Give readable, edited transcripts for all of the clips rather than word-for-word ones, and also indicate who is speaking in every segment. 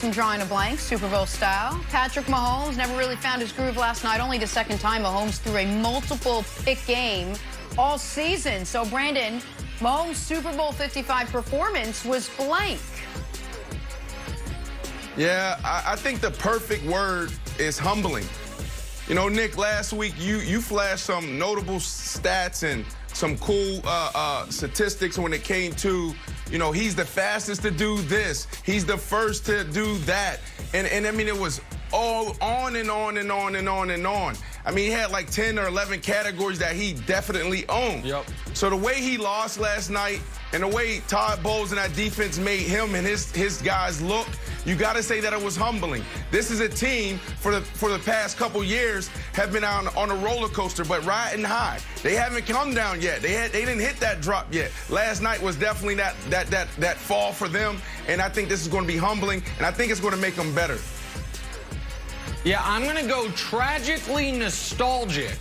Speaker 1: From drawing a blank, Super Bowl style. Patrick Mahomes never really found his groove last night. Only the second time Mahomes threw a multiple pick game all season. So, Brandon, Mahomes' Super Bowl 55 performance was blank.
Speaker 2: Yeah, I think the perfect word is humbling. You know, Nick, last week you flashed some notable stats and some cool statistics when it came to, you know, he's the fastest to do this. He's the first to do that. And I mean, it was all on and on and on and on and on. I mean, he had like 10 or 11 categories that he definitely owned. Yep. So the way he lost last night and the way Todd Bowles and that defense made him and his guys look, you got to say that it was humbling. This is a team for the past couple years have been on a roller coaster, but riding high. They haven't come down yet. They didn't hit that drop yet. Last night was definitely that fall for them, and I think this is going to be humbling, and I think it's going to make them better.
Speaker 3: Yeah, I'm going to go tragically nostalgic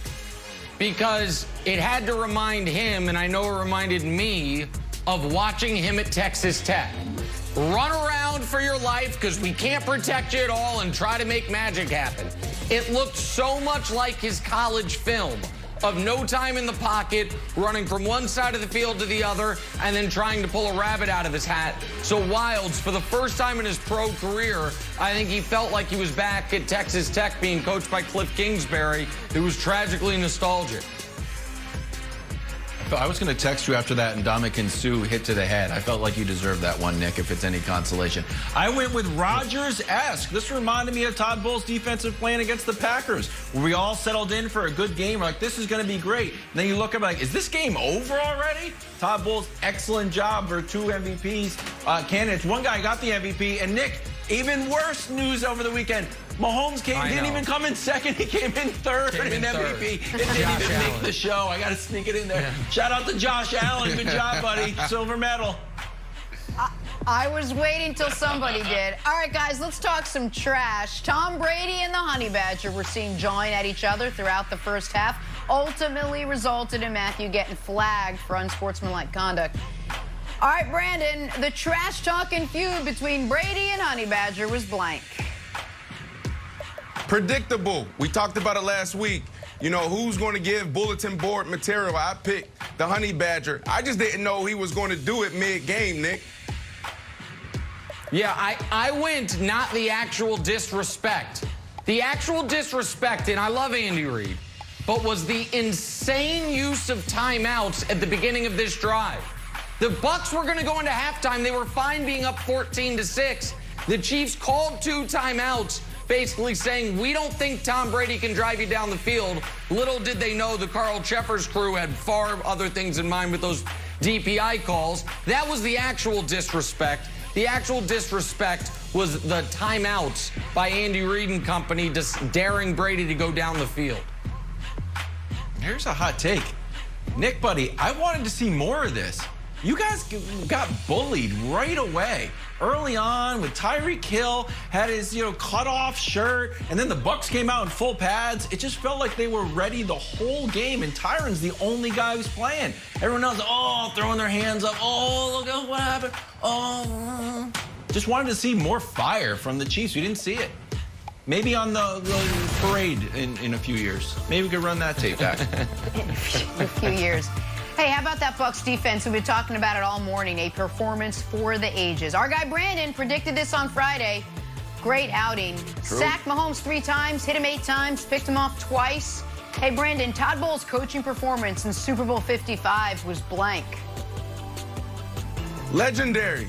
Speaker 3: because it had to remind him, and I know it reminded me, of watching him at Texas Tech. Run around for your life because we can't protect you at all and try to make magic happen. It looked so much like his college film of no time in the pocket, running from one side of the field to the other, and then trying to pull a rabbit out of his hat. So Wilds, for the first time in his pro career, I think he felt like he was back at Texas Tech being coached by Cliff Kingsbury. It was tragically nostalgic.
Speaker 4: I was going to text you after that, and Ndamukong Suh hit to the head. I felt like you deserved that one, Nick, if it's any consolation. I went with Rodgers-esque. This reminded me of Todd Bowles' defensive plan against the Packers, where we all settled in for a good game. We're like, this is going to be great. And then you look up like, is this game over already? Todd Bowles, excellent job for 2 MVPs candidates. One guy got the MVP, and Nick, even worse news over the weekend. Mahomes didn't even come in second. He came in third in MVP. It didn't even make the show. I got to sneak it in there. Yeah. Shout out to Josh Allen. Good job, buddy. Silver medal.
Speaker 1: I was waiting till somebody did. All right, guys, let's talk some trash. Tom Brady and the Honey Badger were seen jawing at each other throughout the first half. Ultimately resulted in Matthew getting flagged for unsportsmanlike conduct. All right, Brandon, the trash-talking feud between Brady and Honey Badger was blank.
Speaker 2: Predictable. We talked about it last week. You know, who's going to give bulletin board material? I picked the Honey Badger. I just didn't know he was going to do it mid-game, Nick.
Speaker 3: Yeah, I went not the actual disrespect. The actual disrespect, and I love Andy Reid, but was the insane use of timeouts at the beginning of this drive. The Bucs were going to go into halftime. They were fine being up 14-6. The Chiefs called 2 timeouts, basically saying, we don't think Tom Brady can drive you down the field. Little did they know the Carl Cheffers crew had far other things in mind with those DPI calls. That was the actual disrespect. The actual disrespect was the timeouts by Andy Reid and company just daring Brady to go down the field.
Speaker 4: Here's a hot take. Nick, buddy, I wanted to see more of this. You guys got bullied right away. Early on, with Tyreek Hill had his, cut-off shirt, and then the Bucs came out in full pads. It just felt like they were ready the whole game, and Tyron's the only guy who's playing. Everyone else, throwing their hands up. Oh, look at what happened. Oh, just wanted to see more fire from the Chiefs. We didn't see it. Maybe on the parade in a few years. Maybe we could run that tape back.
Speaker 1: In a few years. Hey, how about that Bucs defense? We've been talking about it all morning. A performance for the ages. Our guy Brandon predicted this on Friday. Great outing.
Speaker 2: True.
Speaker 1: Sacked Mahomes 3 times, hit him 8 times, picked him off twice. Hey, Brandon, Todd Bowles' coaching performance in Super Bowl 55 was blank.
Speaker 2: Legendary.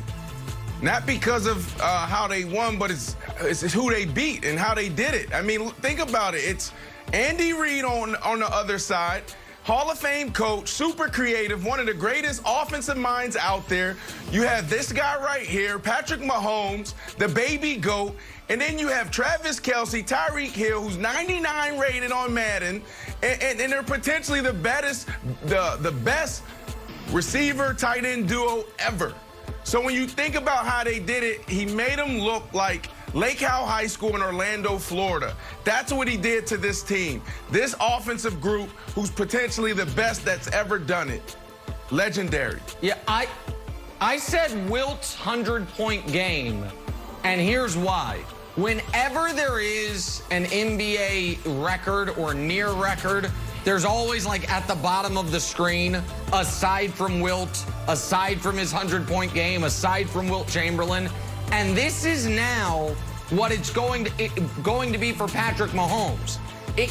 Speaker 2: Not because of how they won, but it's who they beat and how they did it. I mean, think about it. It's Andy Reid on the other side. Hall of Fame coach, super creative, one of the greatest offensive minds out there. You have this guy right here, Patrick Mahomes, the baby GOAT, and then you have Travis Kelce, Tyreek Hill, who's 99 rated on Madden, and they're potentially the best receiver tight end duo ever. So when you think about how they did it, he made them look like Lake Howell High School in Orlando, Florida. That's what he did to this team. This offensive group, who's potentially the best that's ever done it. Legendary.
Speaker 3: Yeah, I said Wilt's 100-point game And here's why. Whenever there is an NBA record or near record, there's always, like, at the bottom of the screen, aside from Wilt, aside from his 100-point game, aside from Wilt Chamberlain. And this is now what it's going to be for Patrick Mahomes.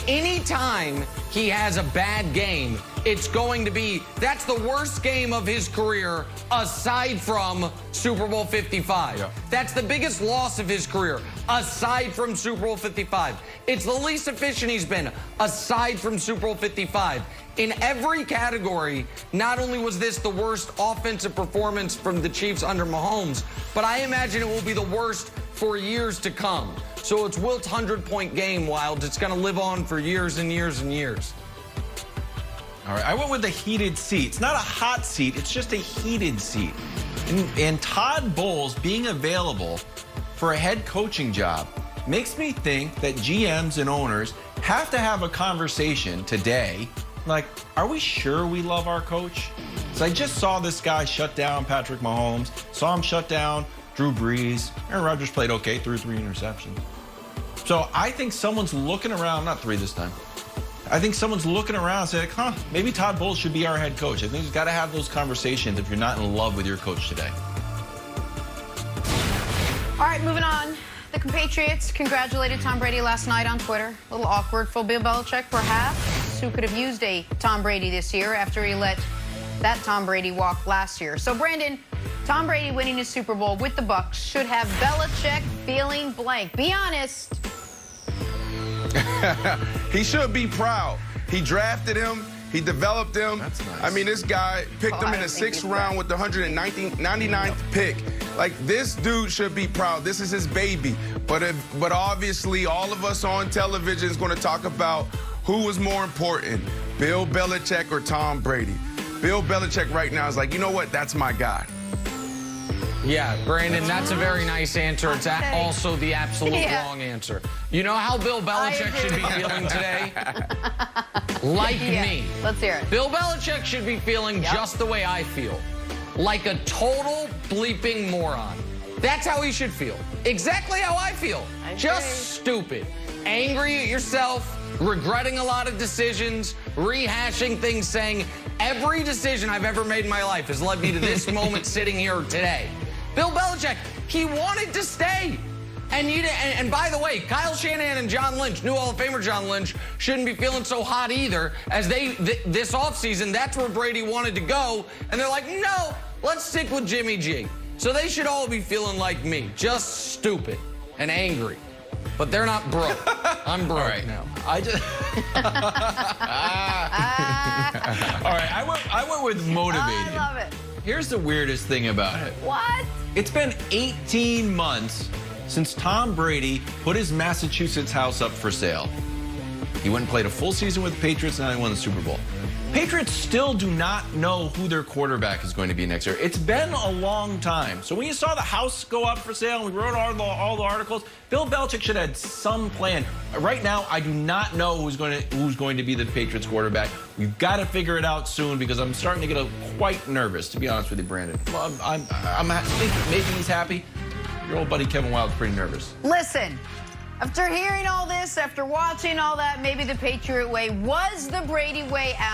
Speaker 3: Anytime he has a bad game, it's going to be, that's the worst game of his career aside from Super Bowl 55. Yeah. That's the biggest loss of his career aside from Super Bowl 55. It's the least efficient he's been aside from Super Bowl 55. In every category, not only was this the worst offensive performance from the Chiefs under Mahomes, but I imagine it will be the worst for years to come. So it's Wilt's 100-point game, Wild. It's going to live on for years and years and years.
Speaker 4: All right, I went with the heated seat. It's not a hot seat, it's just a heated seat. And Todd Bowles being available for a head coaching job makes me think that GMs and owners have to have a conversation today. Like, are we sure we love our coach? So I just saw this guy shut down Patrick Mahomes, saw him shut down Drew Brees. Aaron Rodgers played okay, threw 3 interceptions. So I think someone's looking around, not 3 this time. I think someone's looking around and saying, maybe Todd Bowles should be our head coach. I think you've got to have those conversations if you're not in love with your coach today.
Speaker 1: All right, moving on. The compatriots congratulated Tom Brady last night on Twitter. A little awkward for Bill Belichick, perhaps, who could have used a Tom Brady this year after he let that Tom Brady walk last year. So, Brandon, Tom Brady winning his Super Bowl with the Bucs should have Belichick feeling blank. Be honest.
Speaker 2: He should be proud. He drafted him. He developed him.
Speaker 4: That's nice.
Speaker 2: I mean, this guy picked him in the 6th round with the 199th pick. Like, this dude should be proud. This is his baby. But obviously, all of us on television is going to talk about who was more important, Bill Belichick or Tom Brady. Bill Belichick right now is like, you know what? That's my guy.
Speaker 3: Yeah, Brandon, that's a very nice answer. It's also the absolute wrong answer. You know how Bill Belichick should be feeling today? Like me.
Speaker 1: Let's hear it.
Speaker 3: Bill Belichick should be feeling just the way I feel. Like a total bleeping moron. That's how he should feel. Exactly how I feel. Just stupid. Angry at yourself, regretting a lot of decisions, rehashing things, saying every decision I've ever made in my life has led me to this moment sitting here today. Bill Belichick, he wanted to stay. And by the way, Kyle Shanahan and John Lynch, new Hall of Famer John Lynch, shouldn't be feeling so hot either, as this offseason, that's where Brady wanted to go. And they're like, no, let's stick with Jimmy G. So they should all be feeling like me, just stupid and angry. But they're not broke. I'm broke now.
Speaker 4: I just. All right, I went with motivated.
Speaker 1: I love it.
Speaker 4: Here's the weirdest thing about it.
Speaker 1: What?
Speaker 4: It's been 18 months since Tom Brady put his Massachusetts house up for sale. He went and played a full season with the Patriots, and now he won the Super Bowl. Patriots still do not know who their quarterback is going to be next year. It's been a long time. So when you saw the house go up for sale, and we wrote all the articles, Bill Belichick should have had some plan. Right now, I do not know who's going to be the Patriots quarterback. We've got to figure it out soon because I'm starting to get quite nervous, to be honest with you, Brandon. Well, I'm thinking maybe he's happy. Your old buddy Kevin Wild's pretty nervous.
Speaker 1: Listen, after hearing all this, after watching all that, maybe the Patriot way was the Brady way out.